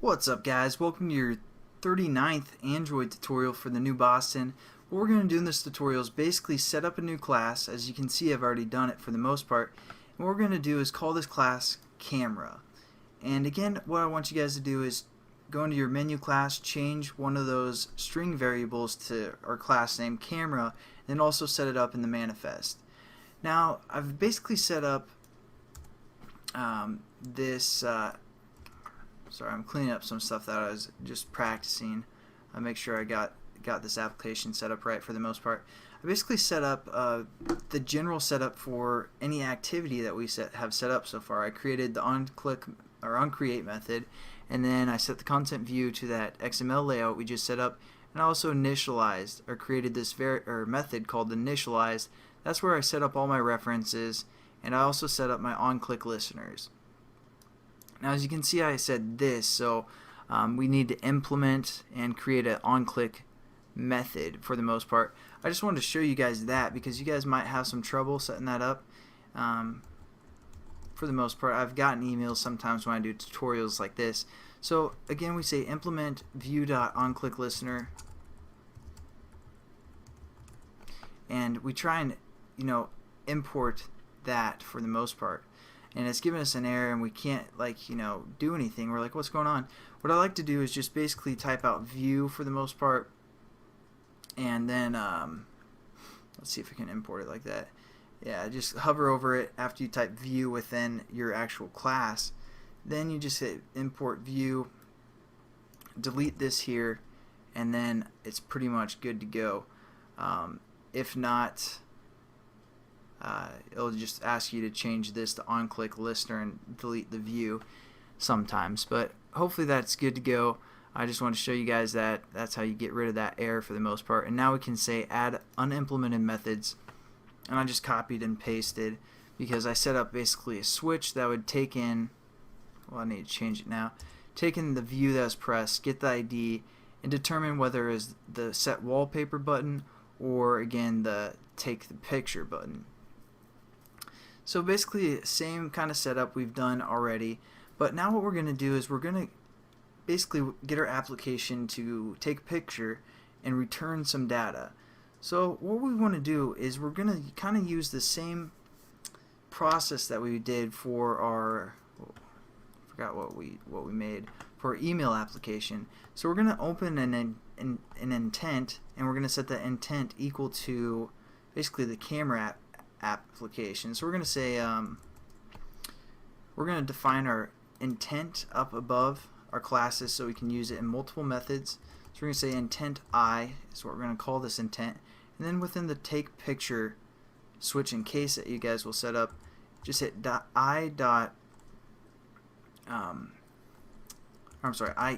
What's up, guys? Welcome to your 39th Android tutorial for the new Boston. What we're going to do in this tutorial is basically set up a new class. As you can see, I've already done it for the most part. And what we're going to do is call this class Camera. And again, what I want you guys to do is go into your menu class, change one of those string variables to our class name Camera, and then also set it up in the manifest. Now, I've basically set up this sorry, I'm cleaning up some stuff that I was just practicing. I make sure I got this application set up right for the most part. I basically set up the general setup for any activity that we have set up so far. I created the onCreate method, and then I set the content view to that XML layout we just set up, and I also initialized or created this method called initialized. That's where I set up all my references, and I also set up my onClick listeners. Now, as you can see, I said this, so we need to implement and create an onClick method for the most part. I just wanted to show you guys that because you guys might have some trouble setting that up. For the most part, I've gotten emails sometimes when I do tutorials like this. So again, we say implement view.onClickListener, and we try and import that for the most part. And it's giving us an error and we can't do anything. We're like, what's going on? What I like to do is just basically type out view for the most part, and then let's see if we can import it like that. Yeah, just hover over it after you type view within your actual class. Then you just hit import view, delete this here, and then it's pretty much good to go. If not, it'll just ask you to change this to onClick listener and delete the view sometimes, but hopefully that's good to go. I just want to show you guys that that's how you get rid of that error for the most part. And now we can say add unimplemented methods, and I just copied and pasted because I set up basically a switch that would take in, well, I need to change it now, take in the view that was pressed, get the ID, and determine whether it is the set wallpaper button or again the take the picture button. So basically, same kind of setup we've done already, but now what we're going to do is we're going to basically get our application to take a picture and return some data. So what we want to do is we're going to kind of use the same process that we did for our, I forgot what we made for our email application. So we're going to open an intent, and we're going to set that intent equal to basically the camera application. So we're going to say we're going to define our intent up above our classes so we can use it in multiple methods. So we're going to say intent I is what we're going to call this intent, and then within the take picture switch in case that you guys will set up, just hit I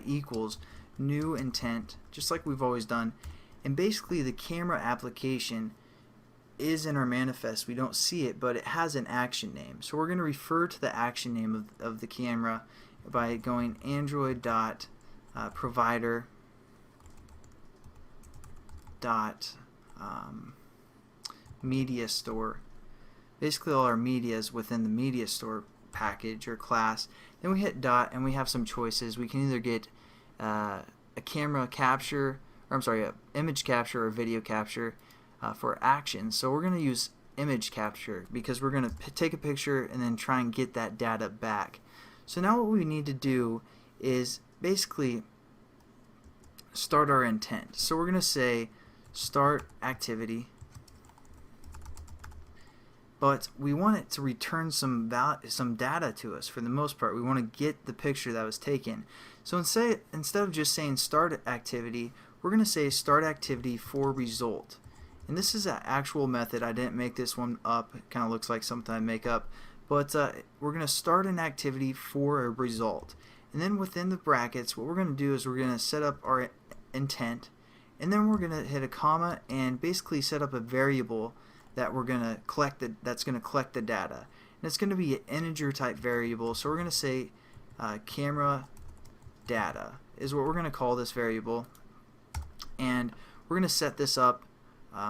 equals new intent, just like we've always done. And basically the camera application is in our manifest. We don't see it, but it has an action name. So we're going to refer to the action name of the camera by going android.provider media store. Basically all our media is within the media store package or class. Then we hit dot and we have some choices. We can either get a camera capture, or I'm sorry, an image capture or video capture for action. So we're going to use image capture because we're going to take a picture and then try and get that data back. So now what we need to do is basically start our intent. So we're going to say start activity, but we want it to return some data to us for the most part. We want to get the picture that was taken. So instead of just saying start activity, we're going to say start activity for result. And this is an actual method. I didn't make this one up. It kind of looks like something I make up. But we're going to start an activity for a result. And then within the brackets, what we're going to do is we're going to set up our intent. And then we're going to hit a comma and basically set up a variable that we're going to collect that's going to collect the data. And it's going to be an integer type variable. So we're going to say camera data is what we're going to call this variable. And we're going to set this up.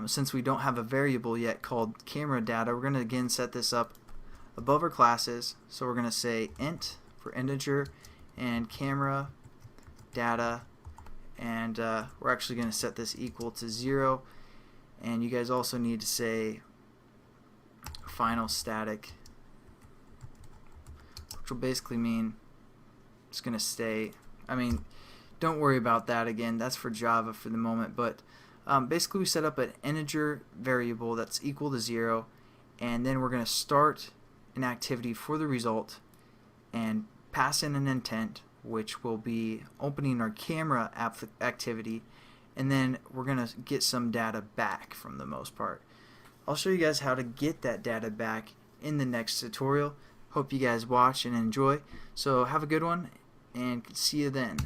Since we don't have a variable yet called camera data, we're going to again set this up above our classes. So we're going to say int for integer and camera data, and we're actually going to set this equal to 0, and you guys also need to say final static, which will basically mean it's going to stay. I mean, don't worry about that again, that's for Java for the moment, but basically we set up an integer variable that's equal to 0, and then we're going to start an activity for the result and pass in an intent, which will be opening our camera activity, and then we're going to get some data back from the most part. I'll show you guys how to get that data back in the next tutorial. Hope you guys watch and enjoy. So have a good one, and see you then.